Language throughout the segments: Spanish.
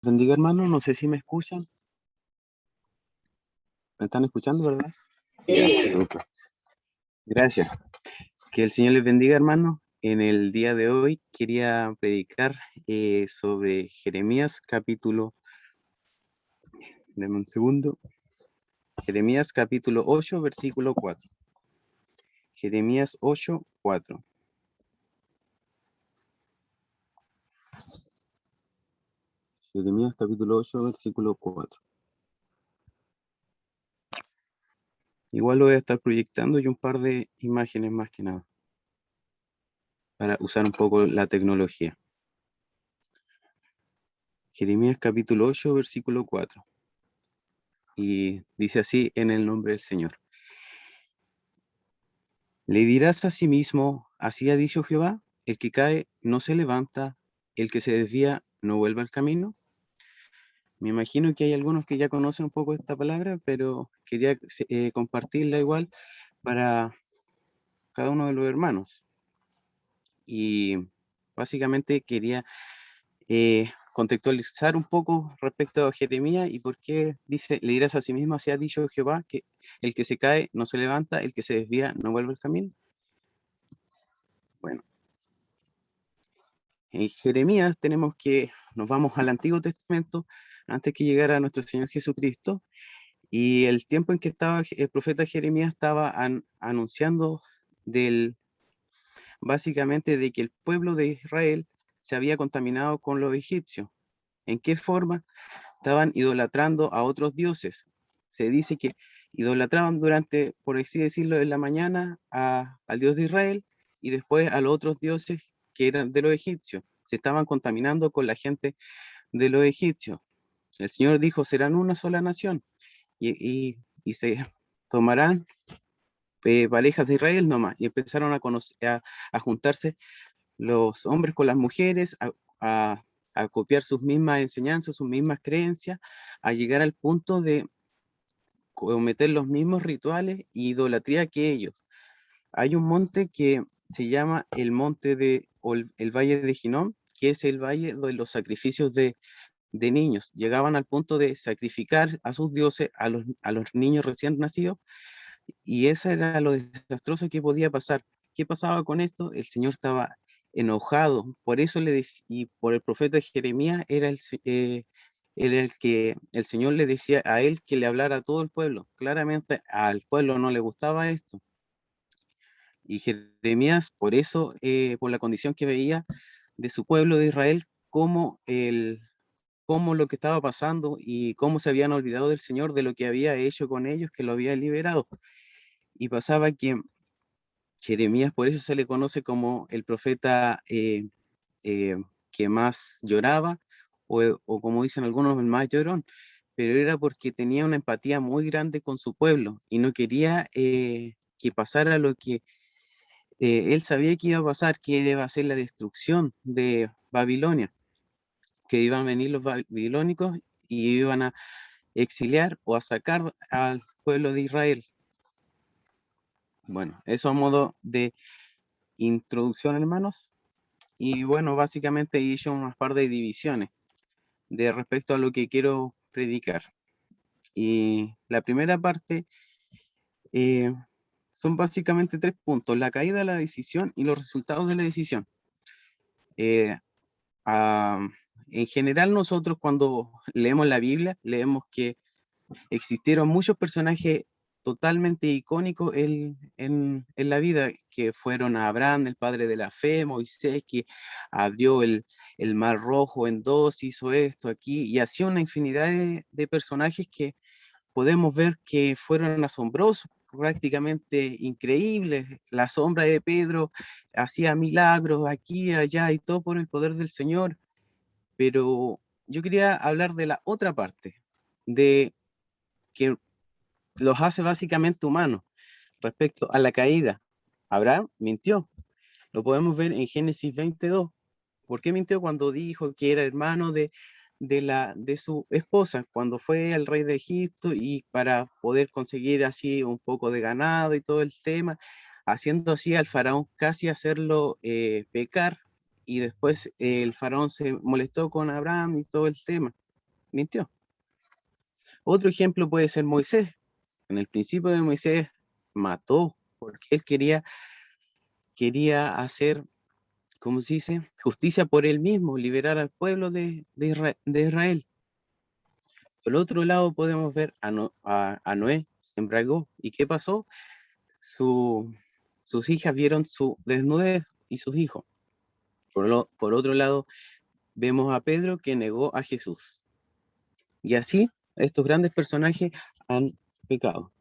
Bendiga, hermano, no sé si me escuchan. ¿Me están escuchando, verdad? Ya, súper. Gracias. Que el Señor les bendiga, hermano. En el día de hoy quería predicar sobre Jeremías capítulo, deme un segundo, Jeremías capítulo 8, versículo 4. Jeremías 8, 4. Jeremías capítulo 8, versículo 4. Igual lo voy a estar proyectando y un par de imágenes más que nada, para usar un poco la tecnología. Jeremías capítulo 8, versículo 4. Y dice así en el nombre del Señor. Le dirás a sí mismo, así ha dicho Jehová, el que cae no se levanta, el que se desvía no vuelve al camino. Me imagino que hay algunos que ya conocen un poco esta palabra, pero quería compartirla igual para cada uno de los hermanos. Y básicamente quería contextualizar un poco respecto a Jeremías y por qué dice, le dirás a sí mismo, así ha dicho Jehová, que el que se cae no se levanta, el que se desvía no vuelve al camino. Bueno, en Jeremías nos vamos al Antiguo Testamento antes que llegara nuestro Señor Jesucristo, y el tiempo en que estaba el profeta Jeremías estaba anunciando básicamente de que el pueblo de Israel se había contaminado con los egipcios. ¿En qué forma? Estaban idolatrando a otros dioses. Se dice que idolatraban durante, por así decirlo, en la mañana al Dios de Israel y después a los otros dioses que eran de los egipcios. Se estaban contaminando con la gente de los egipcios. El Señor dijo, serán una sola nación y se tomarán parejas de Israel nomás. Y empezaron a juntarse los hombres con las mujeres, a copiar sus mismas enseñanzas, sus mismas creencias, a llegar al punto de cometer los mismos rituales y idolatría que ellos. Hay un monte que se llama el monte o el valle de Ginón, que es el valle de los sacrificios de niños. Llegaban al punto de sacrificar a sus dioses, a los niños recién nacidos, y eso era lo desastroso que podía pasar. ¿Qué pasaba con esto? El Señor estaba enojado, por eso y por el profeta Jeremías era el que el Señor le decía a él que le hablara a todo el pueblo. Claramente al pueblo no le gustaba esto. Y Jeremías, por eso, por la condición que veía de su pueblo de Israel, cómo lo que estaba pasando y cómo se habían olvidado del Señor, de lo que había hecho con ellos, que lo había liberado. Y pasaba que Jeremías, por eso se le conoce como el profeta eh, que más lloraba, o como dicen algunos, el más llorón, pero era porque tenía una empatía muy grande con su pueblo y no quería que pasara lo que él sabía que iba a pasar, que iba a ser la destrucción de Babilonia, que iban a venir los babilónicos y iban a exiliar o a sacar al pueblo de Israel. Bueno, eso a modo de introducción, hermanos. Y bueno, básicamente hice unas par de divisiones de respecto a lo que quiero predicar. Y la primera parte eh, son básicamente 3 puntos: la caída de la decisión y los resultados de la decisión. Eh, ah, en general, nosotros cuando leemos la Biblia, leemos que existieron muchos personajes totalmente icónicos en la vida, que fueron Abraham, el padre de la fe, Moisés, que abrió el mar rojo en dos, hizo esto aquí, y así una infinidad de personajes que podemos ver que fueron asombrosos, prácticamente increíbles. La sombra de Pedro hacía milagros aquí, allá, y todo por el poder del Señor. Pero yo quería hablar de la otra parte, de que los hace básicamente humanos respecto a la caída. Abraham mintió, lo podemos ver en Génesis 22. ¿Por qué mintió? Cuando dijo que era hermano de su esposa, cuando fue al rey de Egipto y para poder conseguir así un poco de ganado y todo el tema, haciendo así al faraón casi hacerlo pecar, y después el faraón se molestó con Abraham y todo el tema. mintió. Otro ejemplo puede ser Moisés. En el principio de Moisés mató porque él quería hacer, ¿cómo se dice? Justicia por él mismo, liberar al pueblo de Israel. Por otro lado podemos ver a Noé, se embriagó. ¿Y qué pasó? Sus hijas vieron su desnudez y sus hijos. Por otro lado, vemos a Pedro que negó a Jesús. Y así, estos grandes personajes han pecado.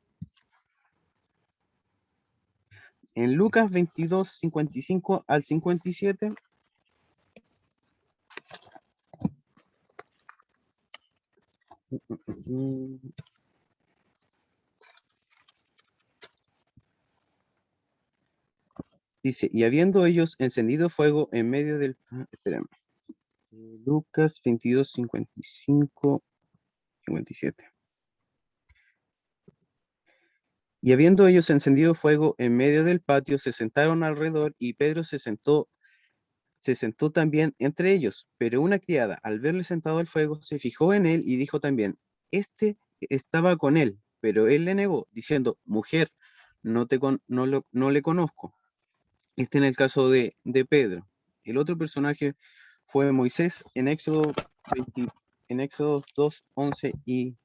En Lucas 22, 55 al 57, dice, y habiendo ellos encendido fuego en medio del... espérame. Lucas 22, 55, 57. Y habiendo ellos encendido fuego en medio del patio, se sentaron alrededor y Pedro se sentó también entre ellos. Pero una criada, al verle sentado al fuego, se fijó en él y dijo también, este estaba con él, pero él le negó, diciendo, mujer, no le conozco. Este en el caso de Pedro. El otro personaje fue Moisés en Éxodo 2, 11 y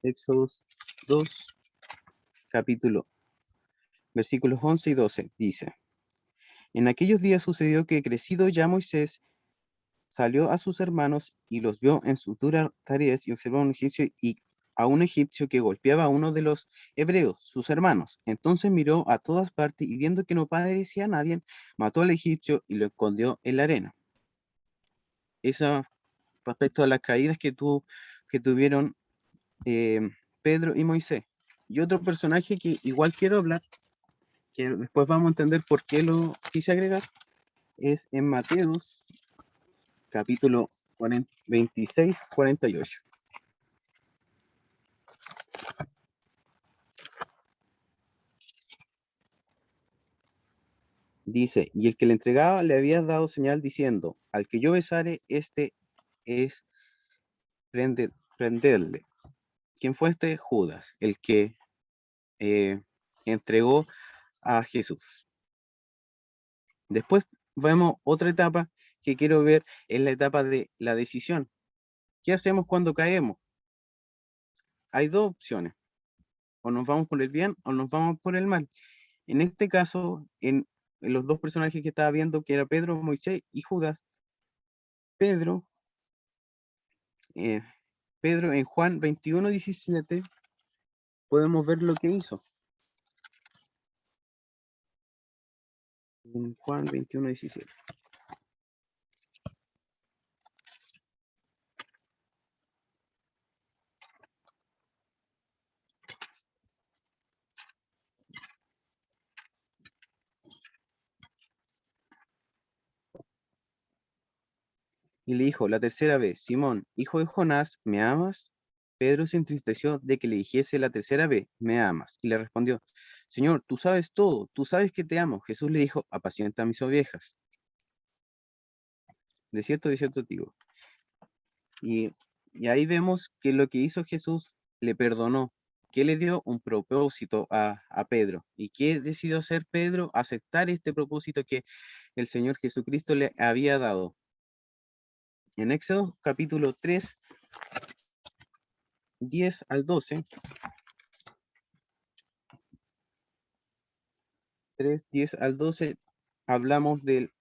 Éxodo 2, capítulo, versículos 11 y 12, dice, en aquellos días sucedió que crecido ya Moisés salió a sus hermanos y los vio en sus duras tareas y observó a un egipcio que golpeaba a uno de los hebreos, sus hermanos. Entonces miró a todas partes y viendo que no parecía a nadie, mató al egipcio y lo escondió en la arena. Esa respecto a las caídas que tuvieron Pedro y Moisés. Y otro personaje que igual quiero hablar, que después vamos a entender por qué lo quise agregar, es en Mateos capítulo 26, 48. Dice, y el que le entregaba le había dado señal diciendo, al que yo besare, este es prenderle. ¿Quién fue este? Judas, el que entregó a Jesús. Después vemos otra etapa que quiero ver, es la etapa de la decisión. ¿Qué hacemos cuando caemos? Hay dos opciones, o nos vamos por el bien o nos vamos por el mal. En este caso, en los dos personajes que estaba viendo, que era Pedro, Moisés y Judas, Pedro, eh, Pedro en Juan 21, 17, podemos ver lo que hizo. En Juan 21, 17. Y le dijo la tercera vez, Simón, hijo de Jonás, ¿me amas? Pedro se entristeció de que le dijese la tercera vez, ¿me amas? Y le respondió, Señor, tú sabes todo, tú sabes que te amo. Jesús le dijo, apacienta mis ovejas. De cierto, digo. Y ahí vemos que lo que hizo Jesús le perdonó, que le dio un propósito a Pedro. ¿Y qué decidió hacer Pedro? Aceptar este propósito que el Señor Jesucristo le había dado. En Éxodo capítulo 3, 10 al 12, 3, 10 al 12, hablamos del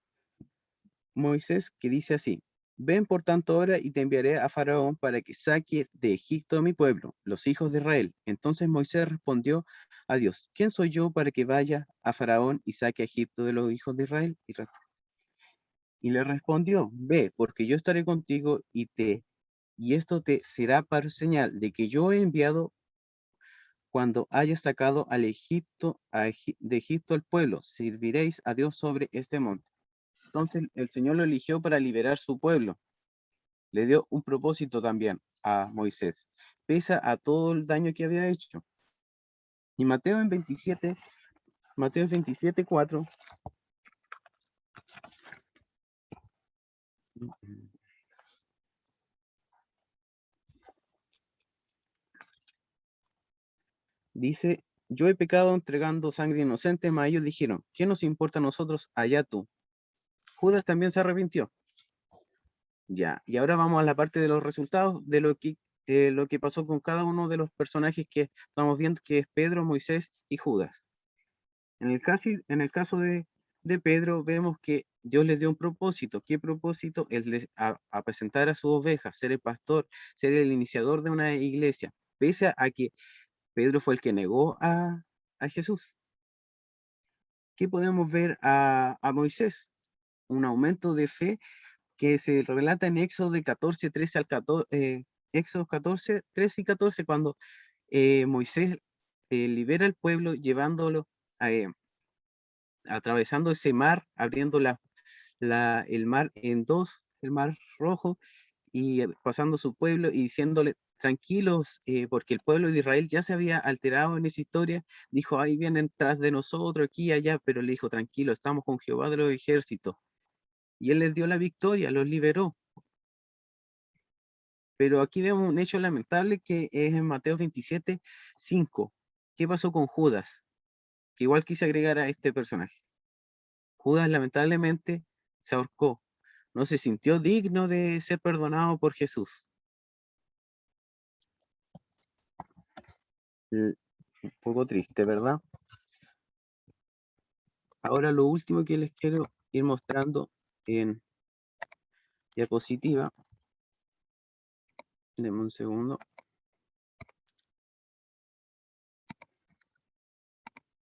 Moisés que dice así, ven por tanto ahora y te enviaré a Faraón para que saque de Egipto a mi pueblo, los hijos de Israel. Entonces Moisés respondió a Dios, ¿quién soy yo para que vaya a Faraón y saque a Egipto de los hijos de Israel? Y le respondió, ve, porque yo estaré contigo y esto te será para señal de que yo he enviado cuando hayas sacado de Egipto al pueblo, serviréis a Dios sobre este monte. Entonces el Señor lo eligió para liberar su pueblo. Le dio un propósito también a Moisés, pese a todo el daño que había hecho. Y Mateo 27, 4, Dice, yo he pecado entregando sangre inocente, mas ellos dijeron, ¿qué nos importa a nosotros? Allá tú. Judas también se arrepintió. Ya, y ahora vamos a la parte de los resultados de lo que pasó con cada uno de los personajes que estamos viendo, que es Pedro, Moisés y Judas. En el caso de Pedro, vemos que Dios les dio un propósito. ¿Qué propósito? A presentar a sus ovejas, ser el pastor, ser el iniciador de una iglesia, pese a que Pedro fue el que negó a Jesús. ¿Qué podemos ver a Moisés? Un aumento de fe que se relata en Éxodo de 14, 13 al 14, Éxodo 14, 13 y 14, cuando Moisés libera al pueblo llevándolo, eh, atravesando ese mar, abriendo el mar en dos, el mar rojo, y pasando su pueblo y diciéndole, tranquilos, porque el pueblo de Israel ya se había alterado en esa historia, dijo, ahí vienen tras de nosotros, aquí y allá, pero le dijo, tranquilo, estamos con Jehová de los ejércitos. Y él les dio la victoria, los liberó. Pero aquí vemos un hecho lamentable que es en Mateo 27, 5. ¿Qué pasó con Judas? Que igual quise agregar a este personaje. Judas lamentablemente se ahorcó. No se sintió digno de ser perdonado por Jesús. Un poco triste, ¿verdad? Ahora lo último que les quiero ir mostrando en diapositiva. Deme un segundo.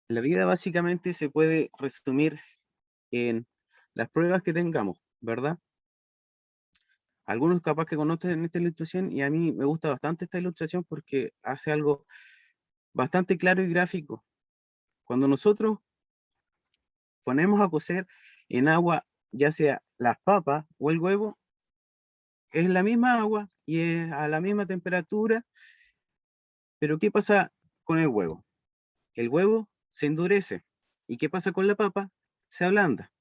La vida básicamente se puede resumir en las pruebas que tengamos, ¿verdad? Algunos capaz que conocen esta ilustración y a mí me gusta bastante esta ilustración porque hace algo bastante claro y gráfico. Cuando nosotros ponemos a cocer en agua, ya sea las papas o el huevo, es la misma agua y es a la misma temperatura, pero ¿qué pasa con el huevo? El huevo se endurece. ¿Y qué pasa con la papa? Se ablanda.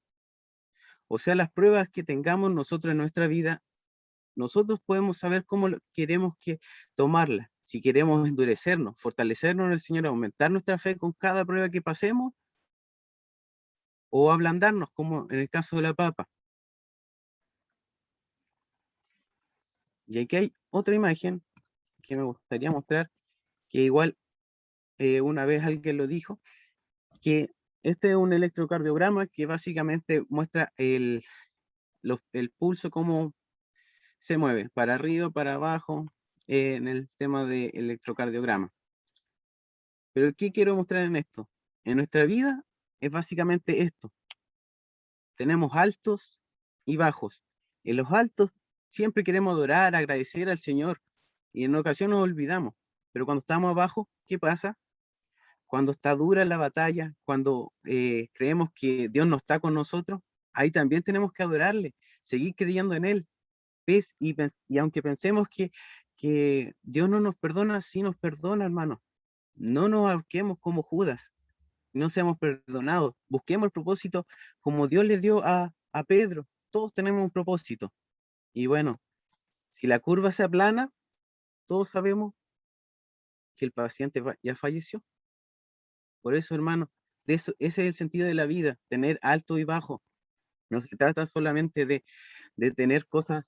O sea, las pruebas que tengamos nosotros en nuestra vida, nosotros podemos saber cómo queremos que tomarla. Si queremos endurecernos, fortalecernos en el Señor, aumentar nuestra fe con cada prueba que pasemos, o ablandarnos, como en el caso de la papa. Y aquí hay otra imagen que me gustaría mostrar, que igual una vez alguien lo dijo, que este es un electrocardiograma que básicamente muestra el pulso, cómo se mueve, para arriba, para abajo, en el tema de electrocardiograma. Pero ¿qué quiero mostrar en esto? En nuestra vida es básicamente esto. Tenemos altos y bajos. En los altos siempre queremos adorar, agradecer al Señor, y en ocasiones nos olvidamos. Pero cuando estamos abajo, ¿qué pasa? Cuando está dura la batalla, cuando creemos que Dios no está con nosotros, ahí también tenemos que adorarle, seguir creyendo en Él. ¿Ves? Y aunque pensemos que Dios no nos perdona, sí nos perdona, hermano. No nos ahorquemos como Judas, no seamos perdonados. Busquemos el propósito como Dios le dio a Pedro. Todos tenemos un propósito. Y bueno, si la curva se aplana, todos sabemos que el paciente ya falleció. Por eso, hermano, ese es el sentido de la vida, tener alto y bajo. No se trata solamente de tener cosas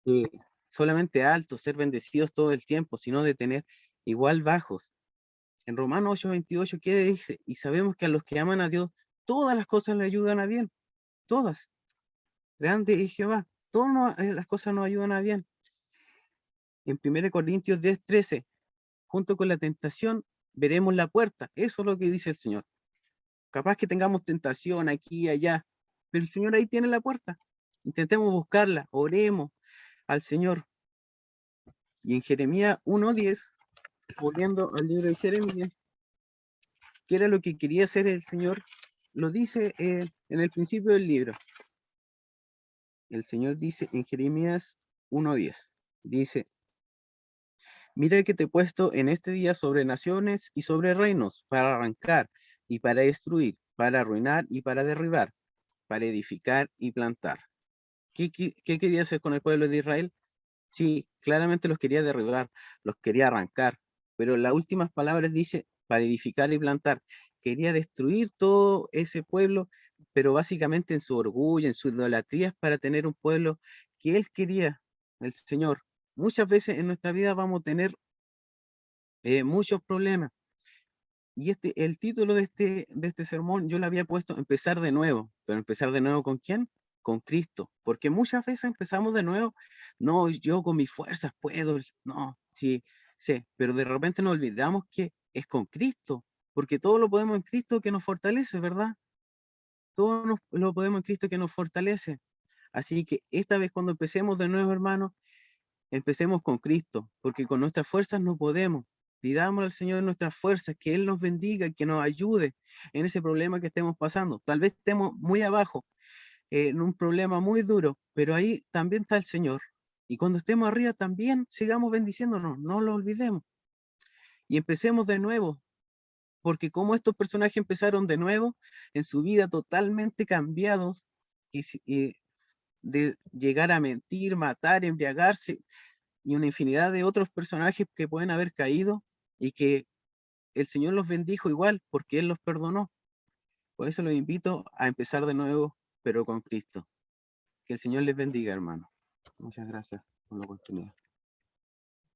eh, solamente altos, ser bendecidos todo el tiempo, sino de tener igual bajos. En Romanos 8:28, ¿qué dice? Y sabemos que a los que aman a Dios, todas las cosas le ayudan a bien, todas. Grande es Jehová, todas las cosas nos ayudan a bien. En 1 Corintios 10:13, junto con la tentación, veremos la puerta. Eso es lo que dice el Señor. Capaz que tengamos tentación aquí y allá, pero el Señor ahí tiene la puerta. Intentemos buscarla, oremos al Señor. Y en Jeremías 1:10, volviendo al libro de Jeremías, que era lo que quería hacer el Señor, lo dice en el principio del libro. El Señor dice en Jeremías 1:10, dice, mira que te he puesto en este día sobre naciones y sobre reinos, para arrancar y para destruir, para arruinar y para derribar, para edificar y plantar. ¿Qué quería hacer con el pueblo de Israel? Sí, claramente los quería derribar, los quería arrancar, pero las últimas palabras dice, para edificar y plantar. Quería destruir todo ese pueblo, pero básicamente en su orgullo, en su idolatría, para tener un pueblo que él quería, el Señor. Muchas veces en nuestra vida vamos a tener muchos problemas. Y el título de este sermón yo le había puesto empezar de nuevo, pero empezar de nuevo ¿con quién? Con Cristo, porque muchas veces empezamos de nuevo, no, yo con mis fuerzas puedo, no, sí, sí, pero de repente nos olvidamos que es con Cristo, porque todo lo podemos en Cristo que nos fortalece, ¿verdad? Todo lo podemos en Cristo que nos fortalece. Así que esta vez cuando empecemos de nuevo, hermanos, empecemos con Cristo, porque con nuestras fuerzas no podemos. Pidamos al Señor nuestras fuerzas, que Él nos bendiga, que nos ayude en ese problema que estemos pasando. Tal vez estemos muy abajo, en un problema muy duro, pero ahí también está el Señor. Y cuando estemos arriba también sigamos bendiciéndonos, no lo olvidemos. Y empecemos de nuevo, porque como estos personajes empezaron de nuevo, en su vida totalmente cambiados, de llegar a mentir, matar, embriagarse, y una infinidad de otros personajes que pueden haber caído y que el Señor los bendijo igual porque Él los perdonó. Por eso los invito a empezar de nuevo, pero con Cristo. Que el Señor les bendiga, hermano. Muchas gracias por la oportunidad.